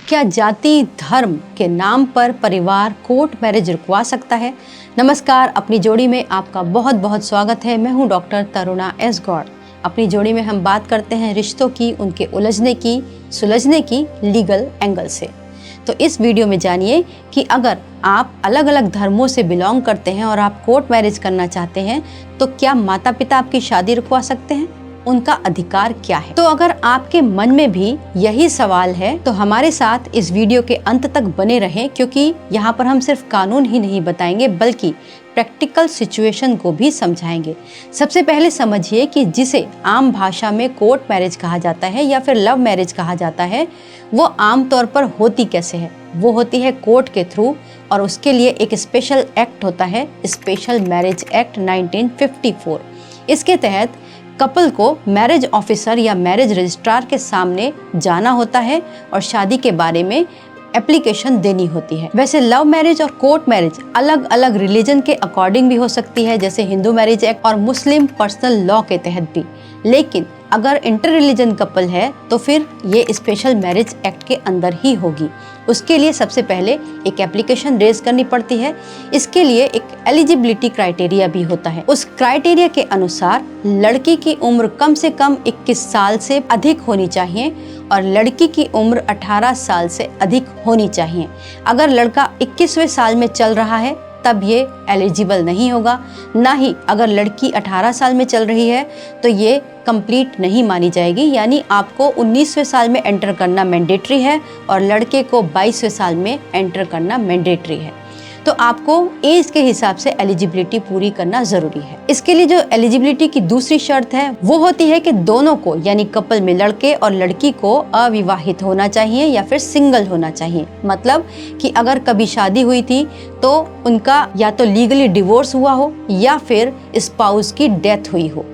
क्या जाति धर्म के नाम पर परिवार कोर्ट मैरिज रुकवा सकता है? नमस्कार, अपनी जोड़ी में आपका बहुत बहुत स्वागत है। मैं हूं डॉक्टर तरुणा एस गौड़। अपनी जोड़ी में हम बात करते हैं रिश्तों की, उनके उलझने की, सुलझने की लीगल एंगल से। तो इस वीडियो में जानिए कि अगर आप अलग अलग धर्मों से बिलोंग करते हैं और आप कोर्ट मैरिज करना चाहते हैं तो क्या माता पिता आपकी शादी रुकवा सकते हैं? उनका अधिकार क्या है? तो अगर आपके मन में भी यही सवाल है तो हमारे साथ इस वीडियो के अंत तक बने रहें, क्योंकि यहाँ पर हम सिर्फ कानून ही नहीं बताएंगे बल्कि प्रैक्टिकल सिचुएशन को भी समझाएंगे। सबसे पहले समझिए कि जिसे आम भाषा में कोर्ट मैरिज कहा जाता है या फिर लव मैरिज कहा जाता है, वो आम तौर पर होती कैसे है। वो होती है कोर्ट के थ्रू, और उसके लिए एक स्पेशल एक्ट होता है, स्पेशल मैरिज एक्ट 1954। इसके तहत कपल को मैरिज ऑफिसर या मैरिज रजिस्ट्रार के सामने जाना होता है और शादी के बारे में एप्लीकेशन देनी होती है। वैसे लव मैरिज और कोर्ट मैरिज अलग अलग रिलीजन के अकॉर्डिंग भी हो सकती है, जैसे हिंदू मैरिज एक्ट और मुस्लिम पर्सनल लॉ के तहत भी। लेकिन अगर इंटर रिलीजन कपल है तो फिर ये स्पेशल मैरिज एक्ट के अंदर ही होगी। उसके लिए सबसे पहले एक एप्लीकेशन रेज करनी पड़ती है। इसके लिए एक एलिजिबिलिटी क्राइटेरिया भी होता है। उस क्राइटेरिया के अनुसार लड़की की उम्र कम से कम 21 साल से अधिक होनी चाहिए और लड़की की उम्र 18 साल से अधिक होनी चाहिए। अगर लड़का 21वें साल में चल रहा है तब ये एलिजिबल नहीं होगा, ना ही अगर लड़की 18 साल में चल रही है तो ये कंप्लीट नहीं मानी जाएगी। यानी आपको 19वें साल में एंटर करना मैंडेटरी है और लड़के को 22वें साल में एंटर करना मैंडेटरी है। तो आपको एज के हिसाब से एलिजिबिलिटी पूरी करना जरूरी है। इसके लिए जो एलिजिबिलिटी की दूसरी शर्त है वो होती है कि दोनों को, यानी कपल में लड़के और लड़की को अविवाहित होना चाहिए या फिर सिंगल होना चाहिए। मतलब कि अगर कभी शादी हुई थी तो उनका या तो लीगली डिवोर्स हुआ हो या फिर स्पाउस की डेथ हुई हो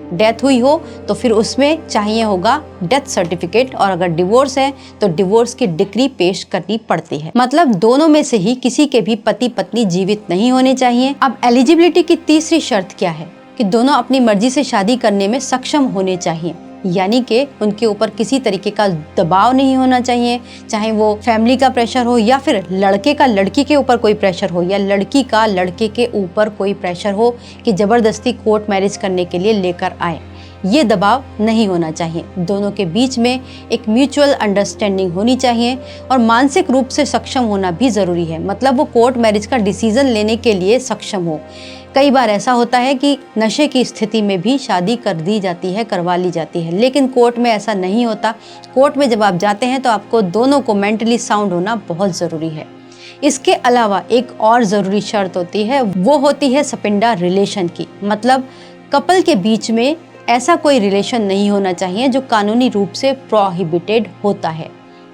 तो फिर उसमें चाहिए होगा डेथ सर्टिफिकेट, और अगर डिवोर्स है तो डिवोर्स की डिक्री पेश करनी पड़ती है। मतलब दोनों में से ही किसी के भी पति पत्नी जीवित नहीं होने चाहिए। अब एलिजिबिलिटी की तीसरी शर्त क्या है कि दोनों अपनी मर्जी से शादी करने में सक्षम होने चाहिए, यानी कि उनके ऊपर किसी तरीके का दबाव नहीं होना चाहिए, चाहे वो फैमिली का प्रेशर हो या फिर लड़के का लड़की के ऊपर कोई प्रेशर हो या लड़की का लड़के के ऊपर कोई प्रेशर हो कि जबरदस्ती कोर्ट मैरिज करने के लिए लेकर आए। ये दबाव नहीं होना चाहिए। दोनों के बीच में एक म्यूचुअल अंडरस्टैंडिंग होनी चाहिए और मानसिक रूप से सक्षम होना भी ज़रूरी है। मतलब वो कोर्ट मैरिज का डिसीजन लेने के लिए सक्षम हो। कई बार ऐसा होता है कि नशे की स्थिति में भी शादी करवा ली जाती है, लेकिन कोर्ट में ऐसा नहीं होता। कोर्ट में जब आप जाते हैं तो आपको दोनों को मेंटली साउंड होना बहुत ज़रूरी है। इसके अलावा एक और ज़रूरी शर्त होती है, वो होती है सपिंडा रिलेशन की। मतलब कपल के बीच में ऐसा कोई रिलेशन नहीं होना चाहिए जो कानूनी रूप से प्रोहिबिटेड होता है।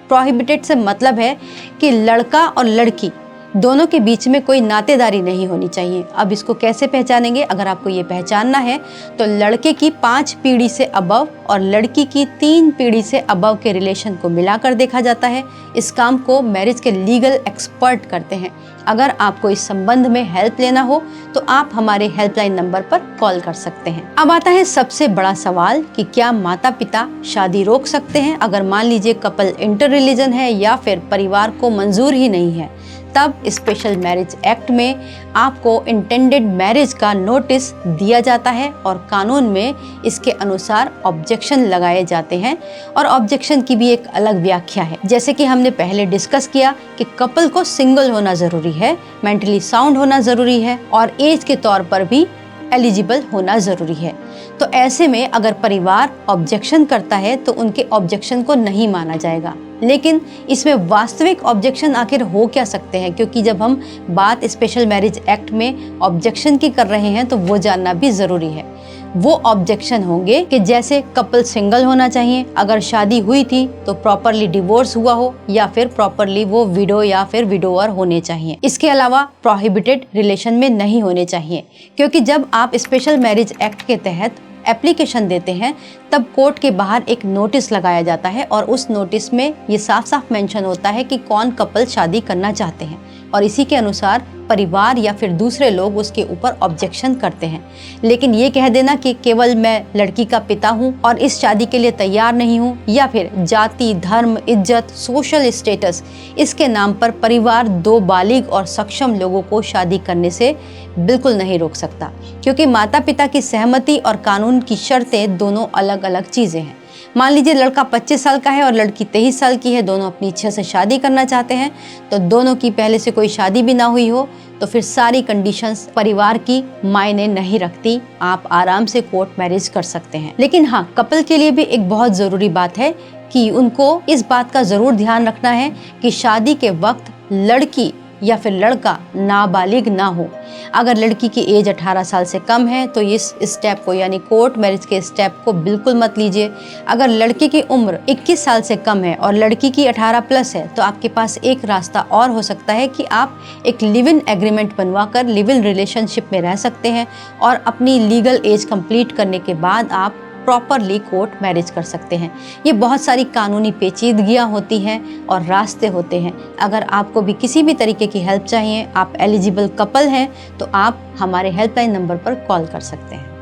प्रोहिबिटेड से मतलब है कि लड़का और लड़की दोनों के बीच में कोई नातेदारी नहीं होनी चाहिए। अब इसको कैसे पहचानेंगे? अगर आपको ये पहचानना है तो लड़के की 5 पीढ़ी से अबव और लड़की की 3 पीढ़ी से अबव के रिलेशन को मिलाकर देखा जाता है। इस काम को मैरिज के लीगल एक्सपर्ट करते हैं। अगर आपको इस संबंध में हेल्प लेना हो तो आप हमारे हेल्पलाइन नंबर पर कॉल कर सकते हैं। अब आता है सबसे बड़ा सवाल कि क्या माता पिता शादी रोक सकते हैं? अगर मान लीजिए कपल इंटर रिलीजन है या फिर परिवार को मंजूर ही नहीं है, तब स्पेशल मैरिज एक्ट में आपको इंटेंडेड मैरिज का नोटिस दिया जाता है और कानून में इसके अनुसार ऑब्जेक्शन लगाए जाते हैं। और ऑब्जेक्शन की भी एक अलग व्याख्या है। जैसे कि हमने पहले डिस्कस किया कि कपल को सिंगल होना जरूरी है, मेंटली साउंड होना जरूरी है और एज के तौर पर भी एलिजिबल होना जरूरी है। तो ऐसे में अगर परिवार ऑब्जेक्शन करता है तो उनके ऑब्जेक्शन को नहीं माना जाएगा। लेकिन इसमें वास्तविक ऑब्जेक्शन आखिर हो क्या सकते हैं, क्योंकि जब हम बात स्पेशल मैरिज एक्ट में ऑब्जेक्शन की कर रहे हैं तो वो जानना भी ज़रूरी है। वो ऑब्जेक्शन होंगे कि जैसे कपल सिंगल होना चाहिए, अगर शादी हुई थी तो प्रॉपरली डिवोर्स हुआ हो या फिर प्रॉपरली वो विडो या फिर विडोअर होने चाहिए। इसके अलावा प्रोहिबिटेड रिलेशन में नहीं होने चाहिए, क्योंकि जब आप स्पेशल मैरिज एक्ट के तहत एप्लीकेशन देते हैं तब कोर्ट के बाहर एक नोटिस लगाया जाता है और उस नोटिस में ये साफ साफ मेंशन होता है कि कौन कपल शादी करना चाहते हैं। और इसी के अनुसार परिवार या फिर दूसरे लोग उसके ऊपर ऑब्जेक्शन करते हैं। लेकिन ये कह देना कि केवल मैं लड़की का पिता हूँ और इस शादी के लिए तैयार नहीं हूँ, या फिर जाति, धर्म, इज्जत, सोशल स्टेटस, इसके नाम पर परिवार दो बालिग और सक्षम लोगों को शादी करने से बिल्कुल नहीं रोक सकता, क्योंकि माता पिता की सहमति और कानून की शर्तें दोनों अलग अलग चीज़ें हैं। मान लीजिए लड़का 25 साल का है और लड़की 23 साल की है, दोनों अपनी इच्छा से शादी करना चाहते हैं, तो दोनों की पहले से कोई शादी भी ना हुई हो तो फिर सारी कंडीशंस परिवार की मायने नहीं रखती, आप आराम से कोर्ट मैरिज कर सकते हैं। लेकिन हाँ, कपल के लिए भी एक बहुत ज़रूरी बात है कि उनको इस बात का ज़रूर ध्यान रखना है कि शादी के वक्त लड़की या फिर लड़का नाबालिग ना हो। अगर लड़की की एज 18 साल से कम है तो इस स्टेप को, यानी कोर्ट मैरिज के स्टेप को बिल्कुल मत लीजिए। अगर लड़के की उम्र 21 साल से कम है और लड़की की 18 प्लस है तो आपके पास एक रास्ता और हो सकता है कि आप एक लिव इन एग्रीमेंट बनवाकर लिव इन रिलेशनशिप में रह सकते हैं और अपनी लीगल एज कंप्लीट करने के बाद आप प्रॉपरली कोर्ट मैरिज कर सकते हैं। ये बहुत सारी कानूनी पेचीदगियाँ होती हैं और रास्ते होते हैं। अगर आपको भी किसी भी तरीके की हेल्प चाहिए, आप एलिजिबल कपल हैं, तो आप हमारे हेल्पलाइन नंबर पर कॉल कर सकते हैं।